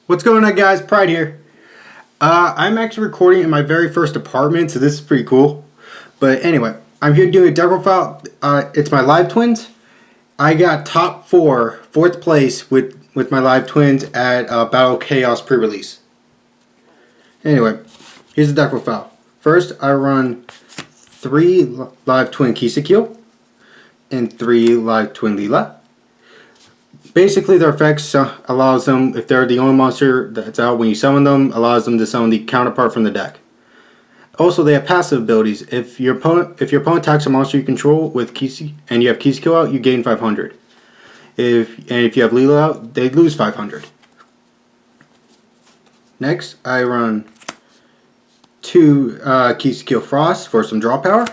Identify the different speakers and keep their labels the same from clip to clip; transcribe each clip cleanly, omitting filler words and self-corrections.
Speaker 1: What's going on, guys? Pride here. I'm actually recording in my very first apartment, so this is pretty cool. But anyway, I'm here doing a deck profile. It's my live twins. I got top fourth place with my live twins at Battle Chaos pre-release. Anyway, here's the deck profile. First, I run 3 live twin Kisakil and 3 live twin Leela. Basically, their effects allows them, if they're the only monster that's out when you summon them, allows them to summon the counterpart from the deck. Also, they have passive abilities. If your opponent attacks a monster you control with Kisakil and you have Kisakil out, you gain 500. If you have Leela out, they lose 500. Next, I run 2 Kisakil Frost for some draw power,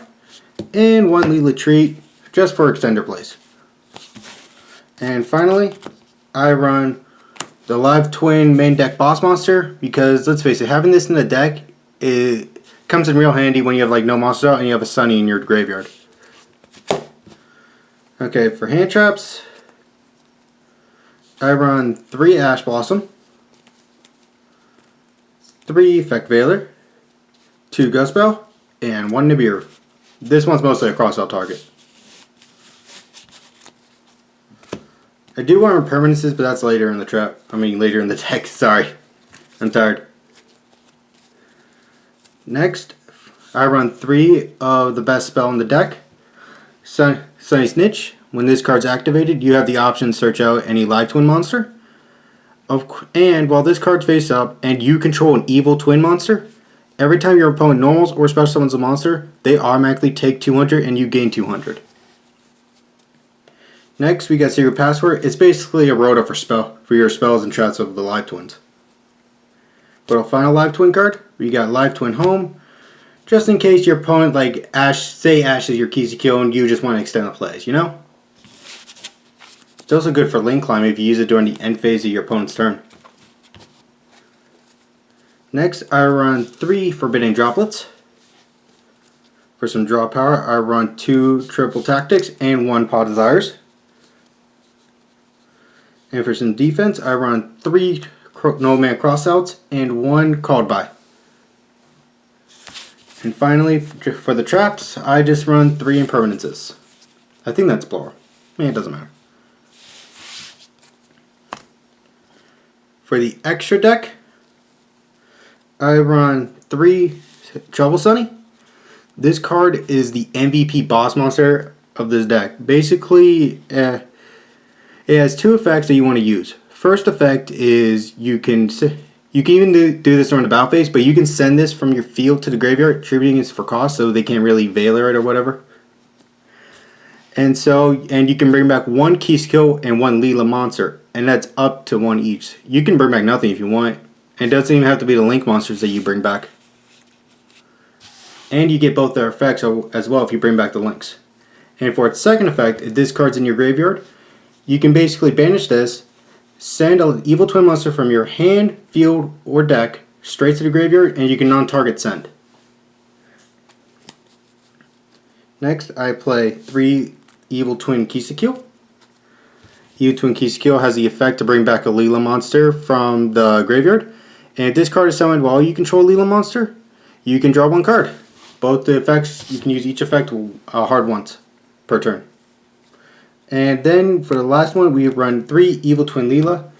Speaker 1: and 1 Leela Treat just for extender plays. And finally, I run the live twin main deck boss monster because, let's face it, having this in the deck, it comes in real handy when you have like no monsters out and you have a Sunny in your graveyard. Okay, for hand traps, I run 3 Ash Blossom, 3 Effect Veiler, 2 Gust Bell, and 1 Nibiru. This one's mostly a cross-out target. I do want impermanences, but that's later in the trap. Later in the deck. Sorry. I'm tired. Next, I run 3 of the best spell in the deck. Sunny Snitch. When this card's activated, you have the option to search out any live twin monster. And while this card's face up and you control an evil twin monster, every time your opponent normals or special summons a monster, they automatically take 200 and you gain 200. Next, we got Secret Password. It's basically a rota for your spells and traps of the live twins. For a final live twin card, we got Live Twin Home. Just in case your opponent, like Ash is your Kisakil and you just want to extend the plays, you know? It's also good for lane climb if you use it during the end phase of your opponent's turn. Next, I run 3 Forbidden Droplets. For some draw power, I run 2 Triple Tactics and 1 Paw Desires. And for some defense, I run 3 No-Man Crossouts and 1 Called By. And finally, for the traps, I just run 3 impermanences. I think that's plural. It doesn't matter. For the extra deck, I run 3 Trouble Sunny. This card is the MVP boss monster of this deck. Basically, it has 2 effects that you want to use. First effect is you can even do this during the battle phase, but you can send this from your field to the graveyard, attributing it for cost, so they can't really Veiler it or whatever. And you can bring back 1 Kisakil and 1 Leela monster, and that's up to 1 each. You can bring back nothing if you want, and it doesn't even have to be the link monsters that you bring back. And you get both their effects as well if you bring back the links. And for its second effect, if this card's in your graveyard, you can basically banish this, send an evil twin monster from your hand, field, or deck straight to the graveyard, and you can non-target send. Next, I play 3 evil twin Kisakil. Evil twin Kisakil has the effect to bring back a Leela monster from the graveyard. And if this card is summoned while you control a Leela monster, you can draw 1 card. Both the effects, you can use each effect hard once per turn. And then for the last one, we run 3 Evil Twin Leela.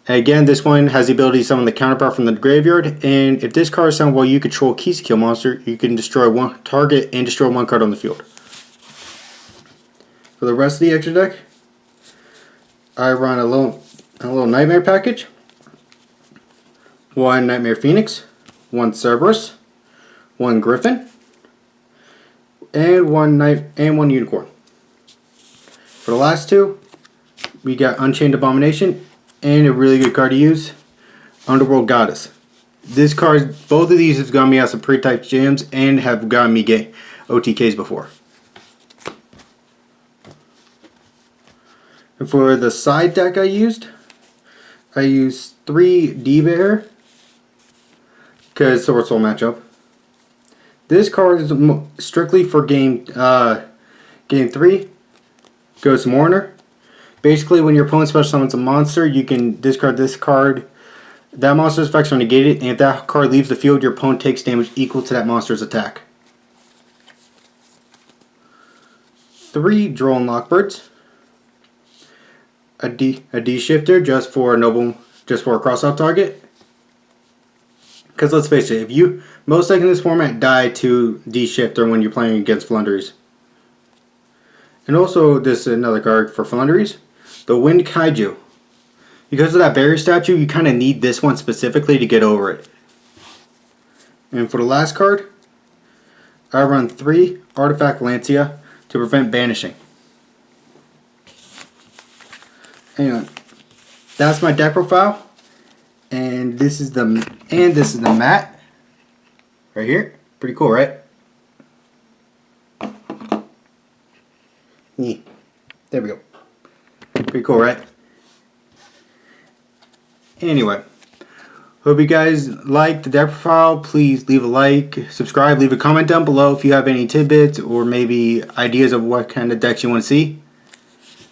Speaker 1: Again, this one has the ability to summon the counterpart from the graveyard. And if this card is summoned while you control a Kisakil monster, you can destroy 1 target and destroy 1 card on the field. For the rest of the extra deck, I run a little Nightmare package. 1 Nightmare Phoenix, 1 Cerberus, 1 Griffin, and 1 Unicorn. For the last 2, we got Unchained Abomination and a really good card to use, Underworld Goddess. This card, both of these have gotten me out some pre-type jams and have gotten me OTKs before. And for the side deck I used 3 Diva here because Sword Soul matchup. This card is strictly for game 3. Ghost Mourner. Basically, when your opponent special summons a monster, you can discard this card That monster's effects are negated, and if that card leaves the field, your opponent takes damage equal to that monster's attack. 3 Drone Lockbirds. A D shifter just for a cross-out target. Because let's face it, if you most likely in this format die to D shifter when you're playing against Flunderies. And also this is another card for Flunderies, the Wind Kaiju. Because of that barrier statue, you kind of need this one specifically to get over it. And for the last card, I run 3 Artifact Lancia to prevent banishing. Anyway, that's my deck profile, and this is the mat right here. Pretty cool, right? Yeah, there we go. Pretty cool, right? Anyway, hope you guys liked the deck profile. Please leave a like, subscribe, leave a comment down below if you have any tidbits or maybe ideas of what kind of decks you want to see.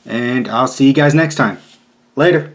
Speaker 1: And I'll see you guys next time. Later.